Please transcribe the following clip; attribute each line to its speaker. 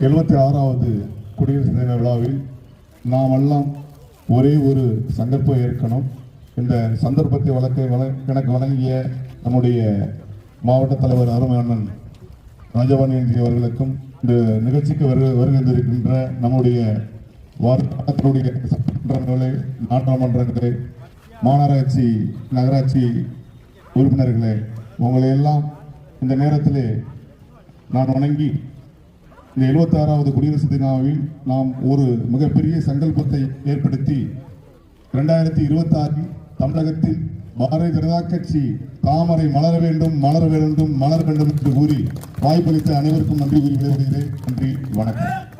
Speaker 1: 76வது குடியரசு தின விழாவில் நாமெல்லாம் ஒரே ஒரு சந்தர்ப்பம் ஏற்கணும். இந்த சந்தர்ப்பத்தை எனக்கு வழங்கிய நம்முடைய மாவட்ட தலைவர் அருமை அண்ணன் ராஜபாண்டியன் அவர்களுக்கும் இந்த நிகழ்ச்சிக்கு வருகின்றிருக்கின்ற நம்முடைய வார்த்தைகளுடைய சட்டமன்றங்களே, நாடாளுமன்றங்களே, மாநகராட்சி நகராட்சி உறுப்பினர்களே, உங்களை எல்லாம் இந்த நேரத்திலே நான் வணங்கி இந்த 76வது குடியரசு தினாவில் நாம் ஒரு மிகப்பெரிய சங்கல்பத்தை ஏற்படுத்தி 2026 தமிழகத்தில் பாரதிய ஜனதா கட்சி தாமரை மலர வேண்டும் மலர வேண்டும் மலர வேண்டும் என்று கூறி வாய்ப்பளித்த அனைவருக்கும் நன்றி கூறி விடைபெறுகிறேன். நன்றி, வணக்கம்.